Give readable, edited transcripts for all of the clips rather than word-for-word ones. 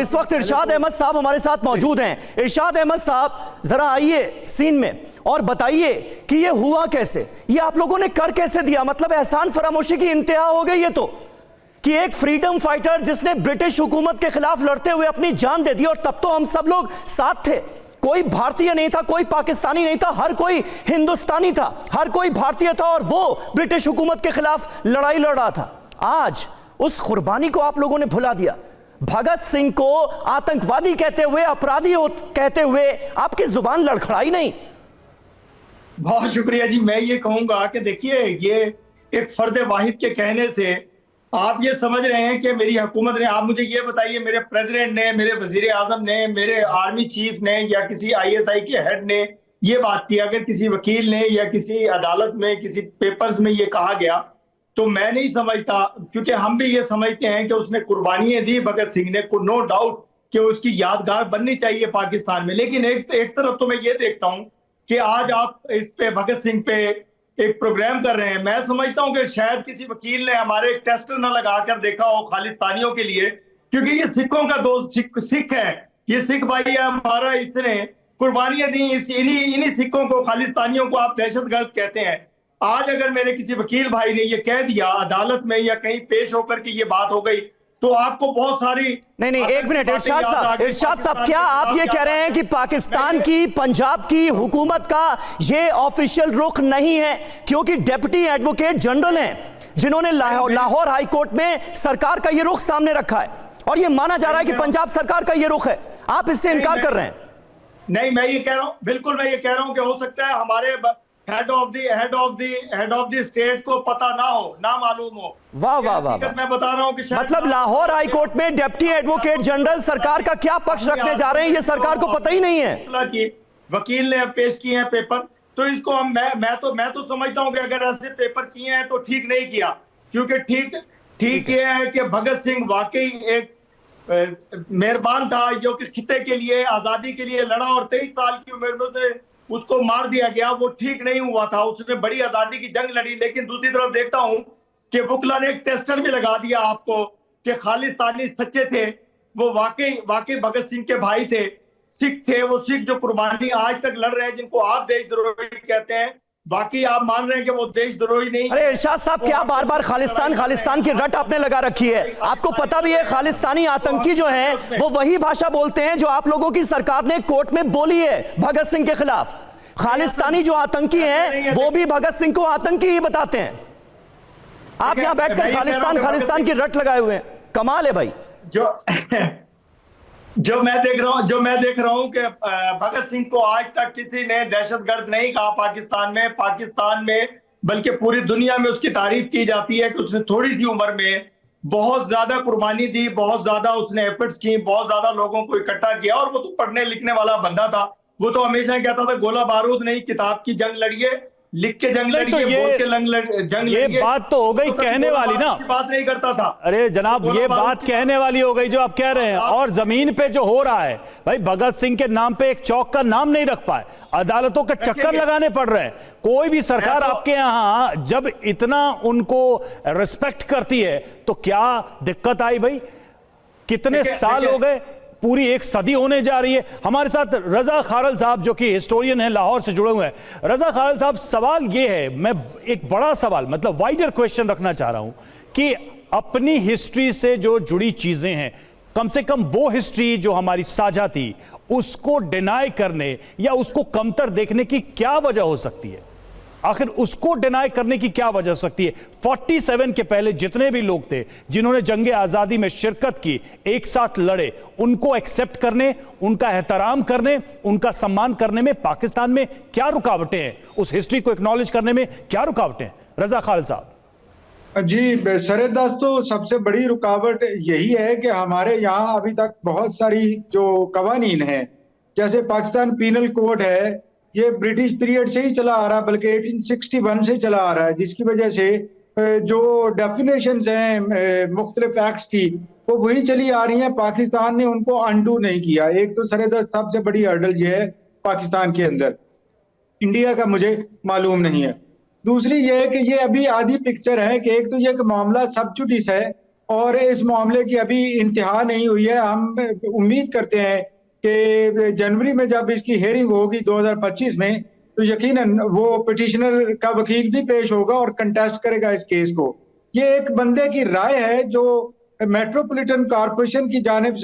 इस वक्त इरशाद अहमद साहब हमारे साथ मौजूद हैं। इरशाद अहमद साहब, जरा आइए सीन में और बताइए कि ये हुआ कैसे, ये आप लोगों ने कर कैसे दिया? मतलब एहसान फरामोशी की इंतहा हो गई ये तो, कि एक फ्रीडम फाइटर जिसने ब्रिटिश हुकूमत के खिलाफ लड़ते हुए अपनी जान दे दी, और तब तो हम सब लोग साथ थे, कोई भारतीय नहीं था, कोई पाकिस्तानी नहीं था, हर कोई हिंदुस्तानी था, हर कोई भारतीय था, और वो ब्रिटिश हुकूमत के खिलाफ लड़ाई लड़ रहा था। आज उस कुर्बानी को आप लोगों ने भुला दिया। भगत सिंह को आतंकवादी कहते हुए, अपराधी कहते हुए आपकी जुबान लड़खड़ाई नहीं। बहुत शुक्रिया जी। मैं ये कहूंगा कि देखिए, ये एक फर्द वाहिद के कहने से आप ये समझ रहे हैं कि मेरी हुकूमत ने, आप मुझे ये बताइए, मेरे प्रेसिडेंट ने, मेरे वजीर आजम ने, मेरे आर्मी चीफ ने, या किसी ISI के हेड ने ये बात की? अगर किसी वकील ने या किसी अदालत में, किसी पेपर्स में ये कहा गया, तो मैं नहीं समझता, क्योंकि हम भी ये समझते हैं कि उसने कुर्बानियां दी भगत सिंह ने, को नो डाउट कि उसकी यादगार बननी चाहिए पाकिस्तान में। लेकिन एक तरफ तो मैं ये देखता हूं कि आज आप इस पे, भगत सिंह पे एक प्रोग्राम कर रहे हैं। मैं समझता हूं कि शायद किसी वकील ने हमारे एक टेस्टर न लगाकर देखा हो खालिस्तानियों के लिए, क्योंकि ये सिखों का दोस्त सिख है, ये सिख भाई है हमारा, इसने कुर्बानियां दी, इन्हीं सिखों को, खालिस्तानियों को आप दहशतगर्द कहते हैं। आज अगर मेरे किसी वकील भाई ने ये कह दिया अदालत में या कहीं पेश होकर के ये बात हो गई, तो आपको बहुत सारी नहीं, एक मिनट इरशाद साहब, क्या आप ये कह रहे हैं कि पाकिस्तान की, पंजाब की हुकूमत का ये ऑफिशियल रुख नहीं है? क्योंकि डिप्टी एडवोकेट जनरल हैं जिन्होंने लाहौर हाई कोर्ट में सरकार का ये रुख सामने रखा है, और ये माना जा रहा है कि पंजाब सरकार का ये रुख है। आप इससे इनकार कर रहे हैं? नहीं, मैं ये कह रहा हूं, बिल्कुल मैं ये कह रहा हूं कि हो सकता है हमारे हेड ऑफ द स्टेट को पता ना हो, ना मालूम हो। वाह वाह वाह, मैं बता रहा हूं कि मतलब लाहौर हाई कोर्ट में डिप्टी एडवोकेट जनरल सरकार का क्या पक्ष रखने जा रहे हैं, ये सरकार को पता ही नहीं है। वकील ने पेश किए हैं पेपर, तो इसको हम मैं तो समझता हूं कि अगर ऐसे पेपर किए हैं तो ठीक नहीं किया, क्योंकि ठीक ये है कि भगत सिंह वाकई एक मेहरबान था, जो कि खिते के लिए, आजादी के लिए लड़ा, और 23 साल की उम्र में उसको मार दिया गया। वो ठीक नहीं हुआ था, उसने बड़ी आजादी की जंग लड़ी। लेकिन दूसरी तरफ देखता हूं कि बुकला ने एक टेस्टर भी लगा दिया आपको कि खालिस्तानी सच्चे थे, वो वाकई भगत सिंह के भाई थे, सिख थे। वो सिख जो कुर्बानी आज तक लड़ रहे हैं, जिनको आप देशद्रोही कहते हैं, बाकी आप मान रहे हैं कि वो देशद्रोही नहीं। अरे इरशाद साहब, क्या बार बार खालिस्तान की रट आपने लगा रखी है? आपको पता भी है खालिस्तानी आतंकी जो हैं वो वही भाषा बोलते हैं जो आप लोगों की सरकार ने कोर्ट में बोली है भगत सिंह के खिलाफ। खालिस्तानी जो आतंकी हैं वो भी भगत सिंह को आतंकी ही बताते हैं। आप यहां बैठकर खालिस्तान की रट लगाए हुए हैं। कमाल है भाई। जो मैं देख रहा हूं कि भगत सिंह को आज तक किसी ने दहशतगर्द नहीं कहा पाकिस्तान में, बल्कि पूरी दुनिया में उसकी तारीफ की जाती है कि उसने थोड़ी सी उम्र में बहुत ज्यादा कुर्बानी दी, बहुत ज्यादा उसने एफर्ट्स की, बहुत ज्यादा लोगों को इकट्ठा किया। और वो तो पढ़ने लिखने वाला बंदा था, वो तो हमेशा कहता था गोला बारूद नहीं, किताब की जंग लड़िए, लिख के जंग लड़िए, बोल के जंग लड़िए। ये बात तो हो गई कहने वाली ना, बात नहीं करता था। अरे जनाब, ये बात कहने वाली हो गई जो आप कह रहे हैं। और जमीन पे जो हो रहा है भाई, भगत सिंह के नाम पे एक चौक का नाम नहीं रख पाए, अदालतों के चक्कर लगाने पड़ रहे हैं। कोई भी सरकार आपके यहां जब इतना उनको रिस्पेक्ट करती है तो क्या दिक्कत आई भाई? कितने साल हो गए, पूरी एक सदी होने जा रही है। हमारे साथ रजा खारल साहब जो कि हिस्टोरियन है, लाहौर से जुड़े हुए हैं। रजा खारल साहब, सवाल ये है, मैं एक बड़ा सवाल, मतलब वाइडर क्वेश्चन रखना चाह रहा हूं कि अपनी हिस्ट्री से जो जुड़ी चीजें हैं, कम से कम वो हिस्ट्री जो हमारी साझा थी, उसको डिनाई करने या उसको कमतर देखने की क्या वजह हो सकती है? आखिर उसको डिनाई करने की क्या वजह हो सकती है? 47 के पहले जितने भी लोग थे जिन्होंने जंगे आजादी में शिरकत की, एक साथ लड़े, उनको एक्सेप्ट करने, उनका एहतराम करने, उनका सम्मान करने में पाकिस्तान में क्या रुकावटें हैं? उस हिस्ट्री को एक्नॉलेज करने में क्या रुकावटें हैं? रजा खालिद साहब जी, सरदास, तो सबसे बड़ी रुकावट यही है कि हमारे यहाँ अभी तक बहुत सारी जो कवानीन हैं, जैसे पाकिस्तान पीनल कोड है, ये ब्रिटिश पीरियड से ही चला आ रहा है, बल्कि 1861 से चला आ रहा है, जिसकी वजह से जो डेफिनेशंस हैं मुख्तलिफ एक्ट्स की, वो वही चली आ रही हैं। पाकिस्तान ने उनको अनडू नहीं किया। एक तो सरहद सबसे बड़ी हर्डल ये है पाकिस्तान के अंदर, इंडिया का मुझे मालूम नहीं है। दूसरी ये है कि ये अभी आधी पिक्चर है कि एक तो ये मामला सब जुडिस है, और इस मामले की अभी इंतहा नहीं हुई है। हम उम्मीद करते हैं कि जनवरी में जब इसकी हेयरिंग होगी 2025 में, तो यकीनन वो पिटिशनर का वकील भी पेश होगा और कंटेस्ट करेगा इस केस को। ये एक बंदे की राय है जो मेट्रोपॉलिटन कॉरपोरेशन की जानिब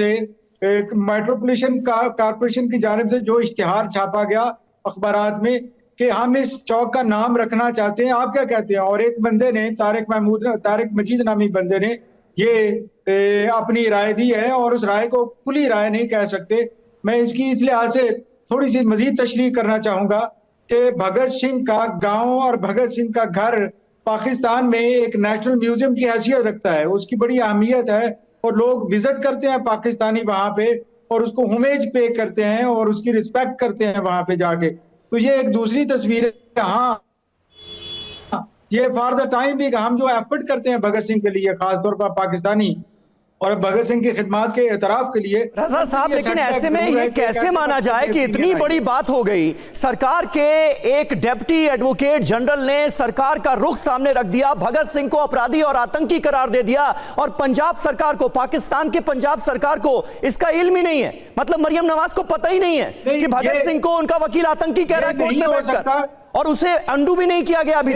से जो इश्तिहार छापा गया अखबारात में कि हम इस चौक का नाम रखना चाहते हैं, आप क्या कहते हैं? और एक बंदे ने तारिक मजीद नामी बंदे ने ये अपनी राय दी है, और उस राय को खुली राय नहीं कह सकते। मैं इसकी इस लिहाज से थोड़ी सी मजीद तशरीह करना चाहूंगा कि भगत सिंह का गांव और भगत सिंह का घर पाकिस्तान में एक नेशनल म्यूजियम की हैसियत रखता है, उसकी बड़ी अहमियत है, और लोग विजिट करते हैं पाकिस्तानी वहां पे और उसको होमेज पे करते हैं और उसकी रिस्पेक्ट करते हैं वहां पे जाके। तो ये एक दूसरी तस्वीर है। हाँ, ये फॉर द टाइम भी हम जो एफर्ट करते हैं भगत सिंह के लिए, खासतौर पर पाकिस्तानी और भगत सिंह की खिदमत के एतराफ के लिए। रजा साहब, लेकिन ऐसे में ये कैसे माना जाए कि इतनी बड़ी बात हो गई, सरकार के एक डिप्टी एडवोकेट जनरल ने सरकार का रुख सामने रख दिया, भगत सिंह को अपराधी और आतंकी करार दे दिया, और पंजाब सरकार को, पाकिस्तान के पंजाब सरकार को इसका इल्म ही नहीं है। मतलब मरियम नवाज को पता ही नहीं है कि भगत सिंह को उनका वकील आतंकी कह रहा है कोर्ट में बैठकर, और उसे अंडू भी नहीं किया गया अभी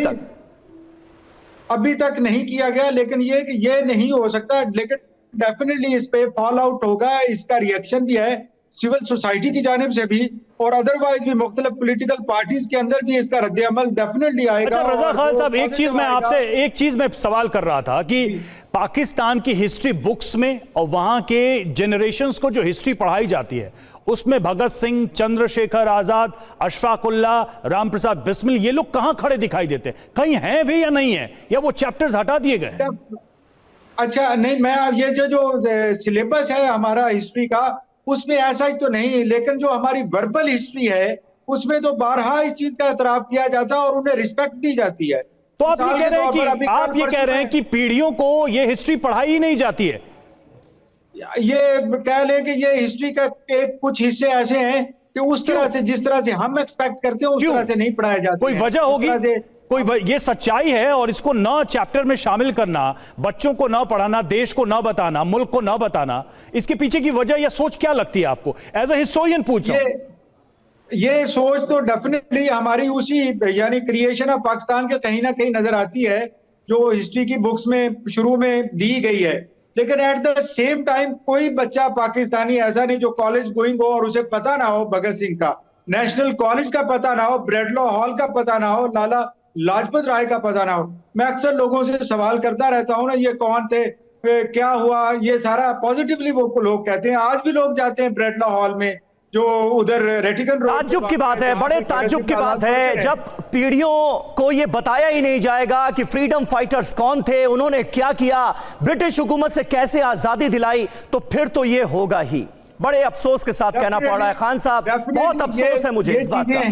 तक नहीं किया गया। लेकिन ये नहीं हो सकता, लेकिन डेफिनेटली इस पे फॉल आउट होगा। इसका रिएक्शन भी है सिविल सोसाइटी की जानिब से भी, और अदरवाइज भी मुख्तलिफ पॉलिटिकल पार्टीज के अंदर भी इसका रद्द-ए-अमल डेफिनेटली आएगा। अच्छा रजा खान साहब, एक चीज मैं सवाल कर रहा था कि पाकिस्तान की हिस्ट्री बुक्स में और वहां के जनरेशंस को जो हिस्ट्री पढ़ाई जाती है उसमें भगत सिंह, चंद्रशेखर आजाद, अशफाक उल्लाह, राम प्रसाद बिस्मिल, ये लोग कहां खड़े दिखाई देते हैं? कहीं हैं भी या नहीं है, या वो चैप्टर्स हटा दिए गए? अच्छा नहीं, मैं ये जो सिलेबस है हमारा हिस्ट्री का, उसमें ऐसा ही तो नहीं, लेकिन जो हमारी वर्बल हिस्ट्री है उसमें तो बारहा इस चीज का एतराफ किया जाता है और उन्हें रिस्पेक्ट दी जाती है। तो आप ये कह रहे हैं कि पीढ़ियों को ये हिस्ट्री पढ़ाई ही नहीं जाती है? ये कह लें कि ये हिस्ट्री का कुछ हिस्से ऐसे हैं कि उस तरह से, जिस तरह से हम एक्सपेक्ट करते हैं उस तरह से नहीं पढ़ाया जाता। कोई वजह होगी, ये सच्चाई है, और इसको न चैप्टर में शामिल करना, बच्चों को न पढ़ाना, देश को न बताना, मुल्क को न बताना, इसके पीछे की वजह या सोच क्या लगती है आपको? एज ए हिस्टोरियन पूछ रहा हूं। ये सोच तो डेफिनेटली हमारी उसी यानी क्रिएशन ऑफ पाकिस्तान के कहीं ना कहीं नजर आती है, जो हिस्ट्री की बुक्स में शुरू में दी गई है। लेकिन एट द सेम टाइम कोई बच्चा पाकिस्तानी ऐसा नहीं जो कॉलेज गोइंग हो और उसे पता ना हो भगत सिंह का, नेशनल कॉलेज का पता ना हो, ब्रेडलो हॉल का पता ना हो, लाला लाजपत राय का पता ना हो। मैं अक्सर लोगों से सवाल करता रहता हूं ना, ये कौन थे, क्या हुआ, ये सारा पॉजिटिवली वो लोग कहते हैं। आज भी लोग जाते हैं ब्रेडलो हॉल में, जो उधर रेटिकन रोड। ताज्जुब की बात है, बड़े ताज्जुब की बात है, जब पीढ़ियों को यह बताया ही नहीं जाएगा कि फ्रीडम फाइटर्स कौन थे, उन्होंने क्या किया, ब्रिटिश हुकूमत से कैसे आजादी दिलाई, तो फिर तो ये होगा ही। बड़े अफसोस के साथ कहना पड़ रहा है खान साहब, बहुत अफसोस है मुझे इस बात का।